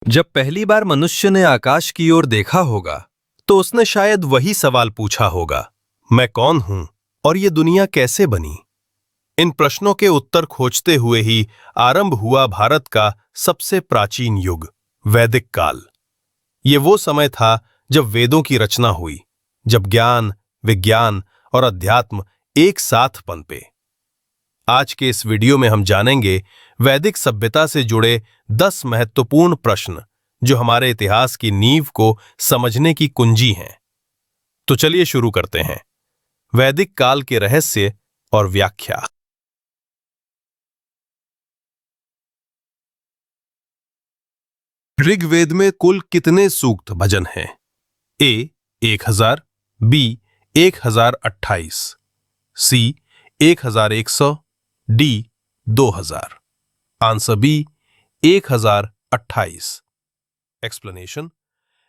जब पहली बार मनुष्य ने आकाश की ओर देखा होगा तो उसने शायद वही सवाल पूछा होगा, मैं कौन हूं और ये दुनिया कैसे बनी। इन प्रश्नों के उत्तर खोजते हुए ही आरंभ हुआ भारत का सबसे प्राचीन युग, वैदिक काल। ये वो समय था जब वेदों की रचना हुई, जब ज्ञान, विज्ञान और अध्यात्म एक साथ पनपे। आज के इस वीडियो में हम जानेंगे वैदिक सभ्यता से जुड़े 10 महत्वपूर्ण प्रश्न जो हमारे इतिहास की नींव को समझने की कुंजी हैं। तो चलिए शुरू करते हैं। वैदिक काल के रहस्य और व्याख्या। ऋग्वेद में कुल कितने सूक्त भजन हैं? A 1000, B 1028, C 1100, D 2000। Answer B 1028। Explanation.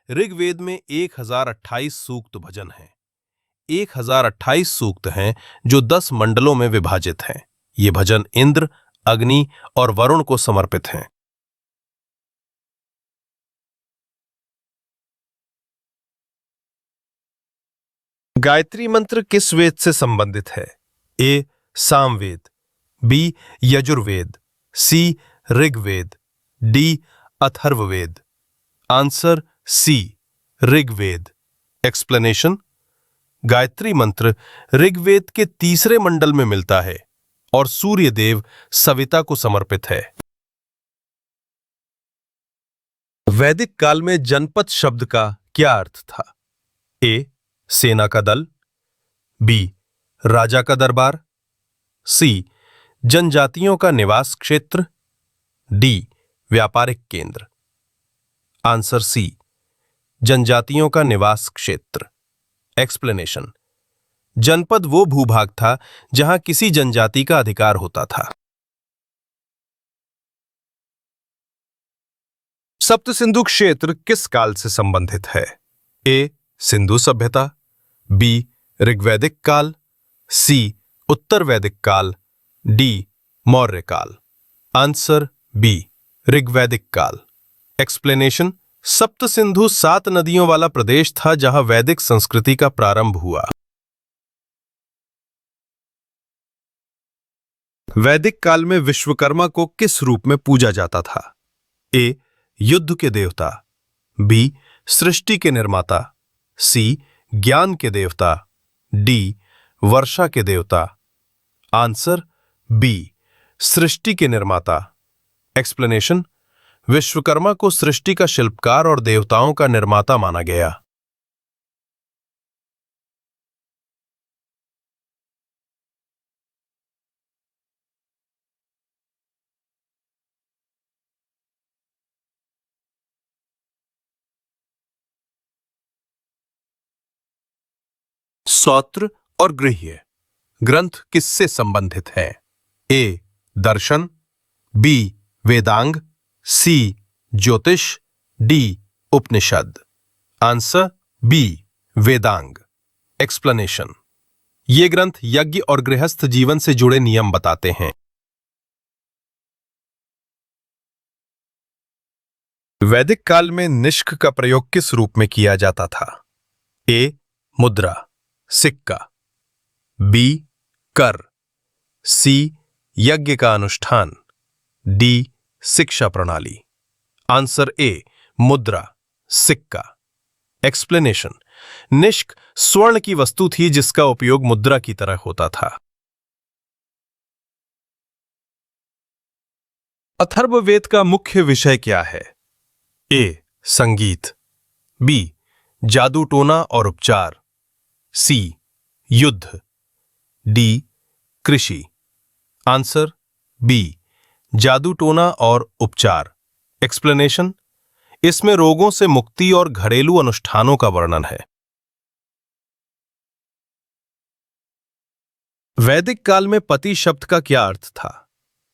Rigveda में 1028 सूक्त भजन हैं। 1028 सूक्त हैं जो 10 मंडलों में विभाजित हैं। ये भजन इंद्र, अग्नि और वरुण को समर्पित हैं। गायत्री मंत्र किस वेद से संबंधित है? A Samaveda, B Yajurveda, C Rigveda, D Atharvaveda. Answer C Rigveda. Explanation. Gayatri मंत्र ऋग्वेद के तीसरे मंडल में मिलता है और सूर्य देव सविता को समर्पित है। वैदिक काल में जनपद शब्द का क्या अर्थ था? ए सेना का दल, बी राजा का दरबार, सी जनजातियों का निवास क्षेत्र, डी व्यापारिक केंद्र। आंसर सी जनजातियों का निवास क्षेत्र। एक्सप्लेनेशन। जनपद वो भूभाग था जहां किसी जनजाति का अधिकार होता था। सप्त सिंधु क्षेत्र किस काल से संबंधित है? ए सिंधु सभ्यता, बी ऋग्वैदिक काल, सी उत्तर वैदिक काल, डी मौर्य काल। आंसर बी ऋग्वैदिक काल। एक्सप्लेनेशन। सप्त सिंधु 7 नदियों वाला प्रदेश था जहां वैदिक संस्कृति का प्रारंभ हुआ। वैदिक काल में विश्वकर्मा को किस रूप में पूजा जाता था? ए युद्ध के देवता, बी सृष्टि के निर्माता, सी ज्ञान के देवता, डी वर्षा के देवता। आंसर बी सृष्टि के निर्माता। एक्सप्लेनेशन। विश्वकर्मा को सृष्टि का शिल्पकार और देवताओं का निर्माता माना गया। स्तोत्र और गृह्य ग्रंथ किससे संबंधित है? ए दर्शन, बी वेदांग, सी ज्योतिष, डी उपनिषद। Answer B Vedang. एक्सप्लेनेशन। ये ग्रंथ यज्ञ और गृहस्थ जीवन से जुड़े नियम बताते हैं। वैदिक काल में निष्क का प्रयोग किस रूप में किया जाता था? ए मुद्रा, सिक्का, बी कर, सी यज्ञ का अनुष्ठान, डी शिक्षा प्रणाली। आंसर ए मुद्रा, सिक्का। एक्सप्लेनेशन। निष्क स्वर्ण की वस्तु थी जिसका उपयोग मुद्रा की तरह होता था। अथर्ववेद का मुख्य विषय क्या है? ए संगीत, बी जादू टोना और उपचार, सी युद्ध, डी कृषि। आंसर बी जादू टोना और उपचार। एक्सप्लेनेशन। इसमें रोगों से मुक्ति और घरेलू अनुष्ठानों का वर्णन है। वैदिक काल में पति शब्द का क्या अर्थ था?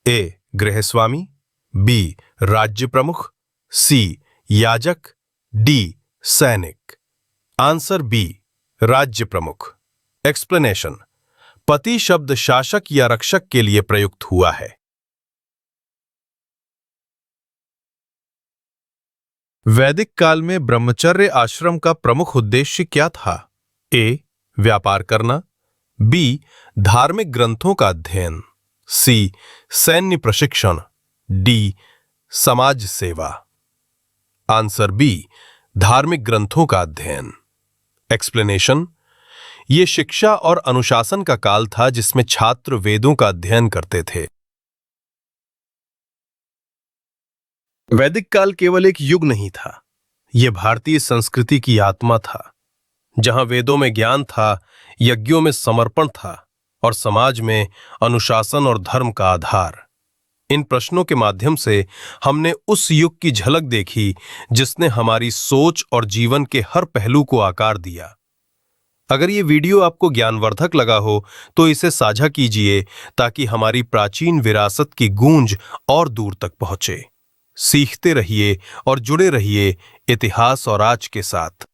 ए गृहस्वामी, बी राज्य प्रमुख, सी याजक, डी सैनिक। आंसर बी राज्य प्रमुख। एक्सप्लेनेशन। पति शब्द शासक या रक्षक के लिए प्रयुक्त हुआ है। वैदिक काल में ब्रह्मचर्य आश्रम का प्रमुख उद्देश्य क्या था? ए. व्यापार करना, बी. धार्मिक ग्रंथों का अध्ययन, सी. सैन्य प्रशिक्षण, डी. समाज सेवा। Answer B. धार्मिक ग्रंथों का अध्ययन। एक्सप्लेनेशन: ये शिक्षा और अनुशासन का काल था जिसमें छात्र वेदों का अध्ययन करते थे। वैदिक काल केवल एक युग नहीं था, यह भारतीय संस्कृति की आत्मा था, जहां वेदों में ज्ञान था, यज्ञों में समर्पण था और समाज में अनुशासन और धर्म का आधार। इन प्रश्नों के माध्यम से हमने उस युग की झलक देखी जिसने हमारी सोच और जीवन के हर पहलू को आकार दिया। अगर ये वीडियो आपको ज्ञानवर्धक लगा हो तो इसे साझा कीजिए ताकि हमारी प्राचीन विरासत की गूंज और दूर तक पहुंचे। सीखते रहिए और जुड़े रहिए इतिहास और आज के साथ।